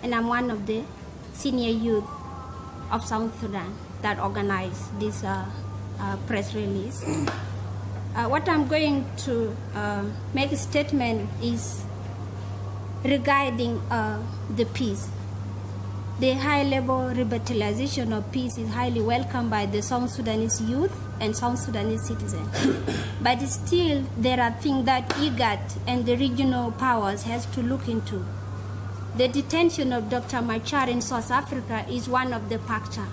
and I'm one of the senior youth of South Sudan that organized this press release. What I'm going to make a statement is regarding the peace. The high-level revitalization of peace is highly welcomed by the South Sudanese youth and South Sudanese citizens. But still, there are things that IGAD and the regional powers has to look into. The detention of Dr. Machar in South Africa is one of the factors.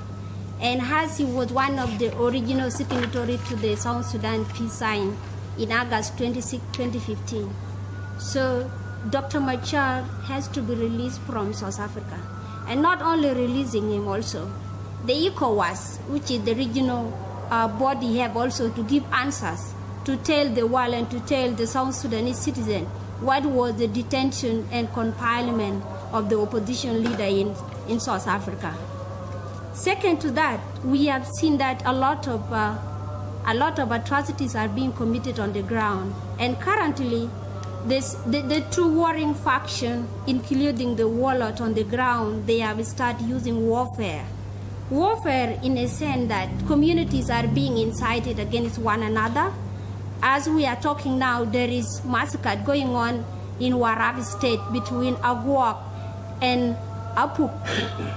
And as he was one of the original signatories to the South Sudan peace sign in August 26, 2015. So Dr. Machar has to be released from South Africa. And not only releasing him also, the ECOWAS, which is the regional body, have also to give answers to tell the world and to tell the South Sudanese citizen what was the detention and confinement of the opposition leader in South Africa. Second to that, we have seen that a lot of atrocities are being committed on the ground, and currently the two warring factions, including the warlord on the ground, they have started using warfare. Warfare in a sense that communities are being incited against one another. As we are talking now, there is massacre going on in Warab state between Agwak and Apuk,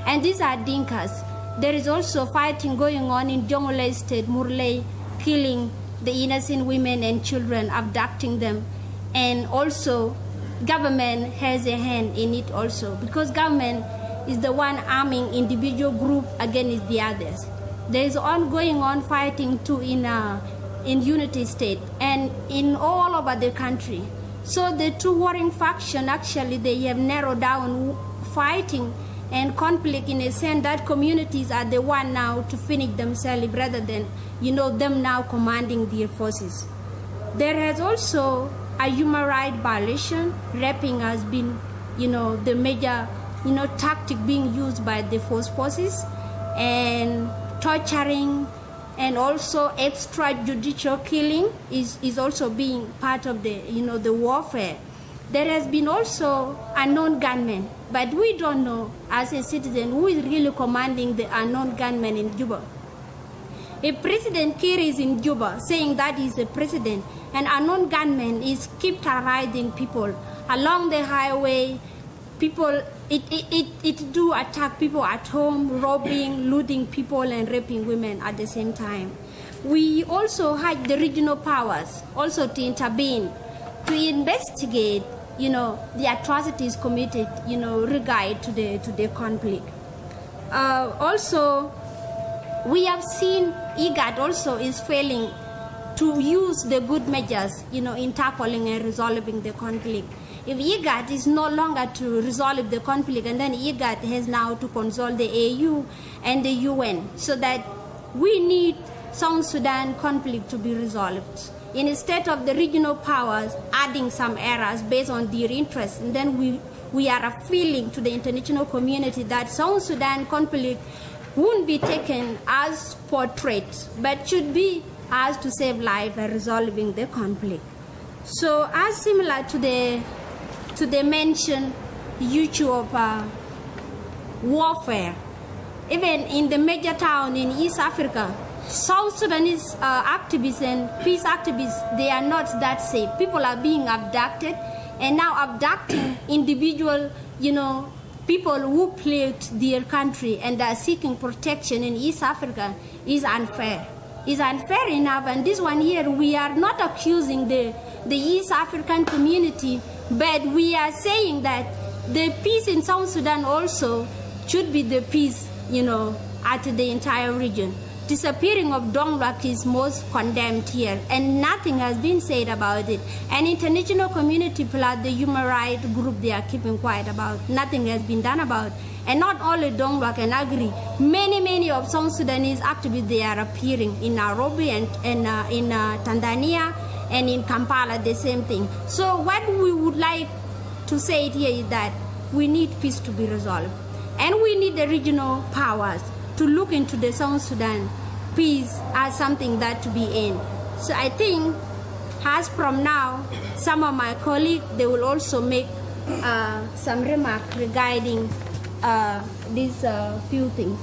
and these are Dinkas. There is also fighting going on in Jonglei state, Murley, killing the innocent women and children, abducting them. And also, government has a hand in it also, because government is the one arming individual group against the others. There is ongoing fighting too in Unity State and in all over the country. So the two warring factions, actually, they have narrowed down fighting and conflict in a sense that communities are the one now to finish themselves rather than, them now commanding their forces. There has also a human rights violation. Raping has been, the major, tactic being used by the forces, and torturing and also extrajudicial killing is also being part of the, the warfare. There has been also unknown gunmen, but we don't know as a citizen who is really commanding the unknown gunmen in Juba. If President Kiir is in Juba saying that he's a president, and unknown gunmen is keep terrorizing people along the highway, people, it do attack people at home, robbing, looting people, and raping women at the same time. We also had the regional powers also to intervene, to investigate, the atrocities committed, regard to the conflict. Also, we have seen IGAD also is failing to use the good measures, in tackling and resolving the conflict. If IGAD is no longer to resolve the conflict, and then IGAD has now to consult the AU and the UN, so that we need South Sudan conflict to be resolved. Instead of the regional powers adding some errors based on their interests, and then we are appealing to the international community that South Sudan conflict won't be taken as portrait, but should be as to save life and resolving the conflict. So, as similar to the mentioned issue of warfare, even in the major town in East Africa, South Sudanese activists and peace activists, they are not that safe. People are being abducted, and now abducting individual, people who fled their country and are seeking protection in East Africa is unfair. It's unfair enough, and this one here, we are not accusing the East African community, but we are saying that the peace in South Sudan also should be the peace, at the entire region. Disappearing of Donglak is most condemned here, and nothing has been said about it. And international community plus the human rights group, they are keeping quiet about. Nothing has been done about. And not only Donglak and Agri, many of South Sudanese activists, they are appearing in Nairobi and in Tanzania and in Kampala, the same thing. So what we would like to say here is that we need peace to be resolved. And we need the regional powers to look into the South Sudan peace as something that to be in. So I think, as from now, some of my colleagues, they will also make some remarks regarding these few things.